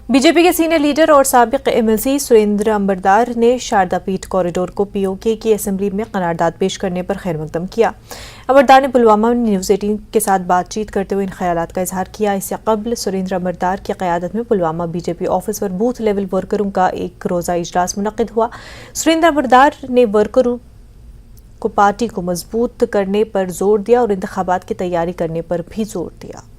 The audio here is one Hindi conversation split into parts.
बीजेपी के सीनियर लीडर और साबिक एमएलसी सुरेंद्र अंबरदार ने शारदा पीठ कॉरिडोर को पीओके की असेंबली में करारदाद पेश करने पर खैर मकदम किया। अंबरदार ने पुलवामा में न्यूज़ 18 के साथ बातचीत करते हुए इन ख्यालात का इजहार किया। इससे कबल सुरेंद्र अंबरदार की क़यादत में पुलवामा बीजेपी ऑफिस पर बूथ लेवल वर्करों का एक रोज़ा इजलास मुनक़िद हुआ। सुरेंद्र अंबरदार ने वर्करों को पार्टी को मजबूत करने पर जोर दिया और इंतखाबात की तैयारी करने पर भी जोर दिया।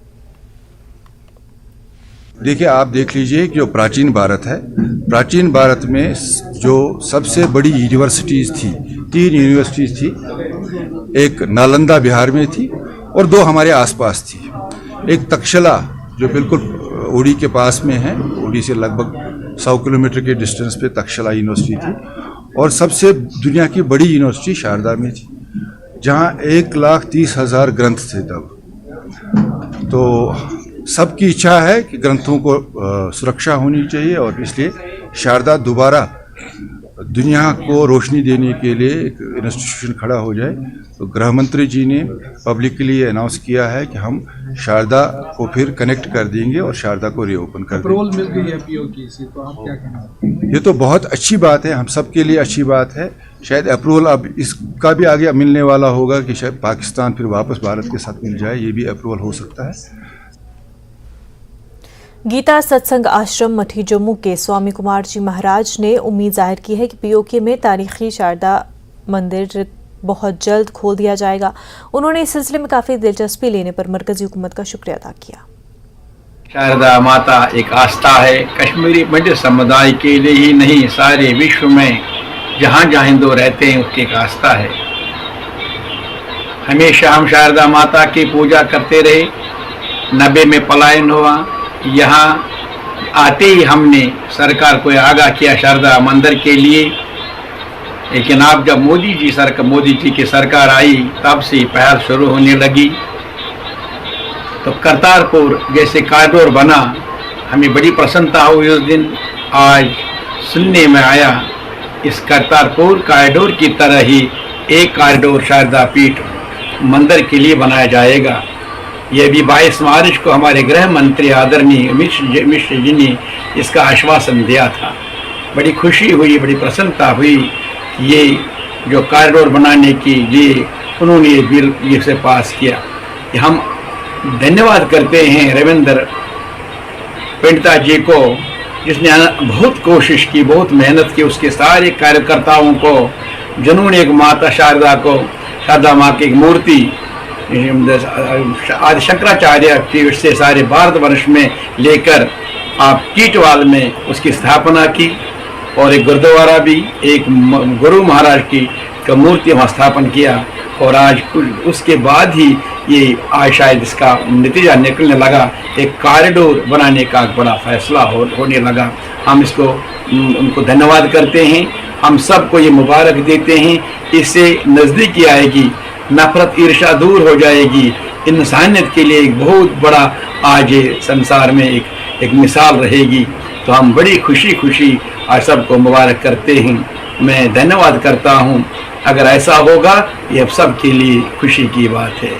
देखिए, आप देख लीजिए कि जो प्राचीन भारत है, प्राचीन भारत में जो सबसे बड़ी यूनिवर्सिटीज़ थी, 3 यूनिवर्सिटीज़ थी। एक नालंदा बिहार में थी और 2 हमारे आसपास थी। एक तक्षशिला जो बिल्कुल उड़ी के पास में है, उड़ी से लगभग 100 किलोमीटर के डिस्टेंस पे तक्षशिला यूनिवर्सिटी थी। और सबसे दुनिया की बड़ी यूनिवर्सिटी शारदा में थी, जहाँ 1,30,000 ग्रंथ थे तब। तो सबकी इच्छा है कि ग्रंथों को सुरक्षा होनी चाहिए और इसलिए शारदा दोबारा दुनिया को रोशनी देने के लिए एक इंस्टीट्यूशन खड़ा हो जाए। तो गृह मंत्री जी ने पब्लिकली अनाउंस किया है कि हम शारदा को फिर कनेक्ट कर देंगे और शारदा को रीओपन कर देंगे। अप्रूवल मिल गई है पीओके से, तो आप क्या कहना? ये तो बहुत अच्छी बात है, हम सब के लिए अच्छी बात है। शायद अप्रूवल अब इसका भी आगे मिलने वाला होगा कि शायद पाकिस्तान फिर वापस भारत के साथ मिल जाए, ये भी अप्रूवल हो सकता है। गीता सत्संग आश्रम मठी जम्मू के स्वामी कुमार जी महाराज ने उम्मीद जाहिर की है कि पीओके में तारीखी शारदा मंदिर बहुत जल्द खोल दिया जाएगा। उन्होंने इस सिलसिले में काफ़ी दिलचस्पी लेने पर मरकजी हुकूमत का शुक्रिया अदा किया। शारदा माता एक आस्था है, कश्मीरी पंडित समुदाय के लिए ही नहीं, सारे विश्व में जहाँ जहाँ हिंदू रहते हैं उसकी एक आस्था है। हमेशा हम शारदा माता की पूजा करते रहे। 90 में पलायन हुआ, यहाँ आते ही हमने सरकार को आगाह किया शारदा मंदिर के लिए। लेकिन अब जब मोदी जी की सरकार आई, तब से पहल शुरू होने लगी। तो करतारपुर जैसे कॉरिडोर बना, हमें बड़ी प्रसन्नता हुई उस दिन। आज सुनने में आया इस करतारपुर कॉरिडोर की तरह ही एक कॉरिडोर शारदा पीठ मंदिर के लिए बनाया जाएगा। ये भी 22 मार्च को हमारे गृह मंत्री आदरणीय मिश्र जी ने इसका आश्वासन दिया था। बड़ी खुशी हुई, बड़ी प्रसन्नता हुई। ये जो कॉरिडोर बनाने की ये उन्होंने ये बिल ये से पास किया। हम धन्यवाद करते हैं रविंद्र पंडिता जी को, जिसने बहुत कोशिश की, बहुत मेहनत की। उसके सारे कार्यकर्ताओं को, जिन्होंने एक माता शारदा को, शारदा माँ की एक मूर्ति आदि शंकराचार्य की से सारे भारतवर्ष में लेकर आप कीटवाल में उसकी स्थापना की। और एक गुरुद्वारा भी, एक गुरु महाराज की मूर्ति वहाँ स्थापन किया। और आज उसके बाद ही ये आज शायद इसका नतीजा निकलने लगा, एक कॉरिडोर बनाने का बड़ा फैसला होने लगा। हम इसको उनको धन्यवाद करते हैं, हम सबको ये मुबारक देते हैं। इससे नज़दीकी आएगी, नफरत ईर्ष्या दूर हो जाएगी। इंसानियत के लिए एक बहुत बड़ा आज संसार में एक मिसाल रहेगी। तो हम बड़ी खुशी आज सबको मुबारक करते हैं। मैं धन्यवाद करता हूँ। अगर ऐसा होगा, ये अब सबके लिए खुशी की बात है।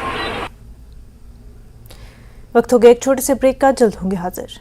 वक्त हो गया एक छोटे से ब्रेक का, जल्द होंगे हाजिर।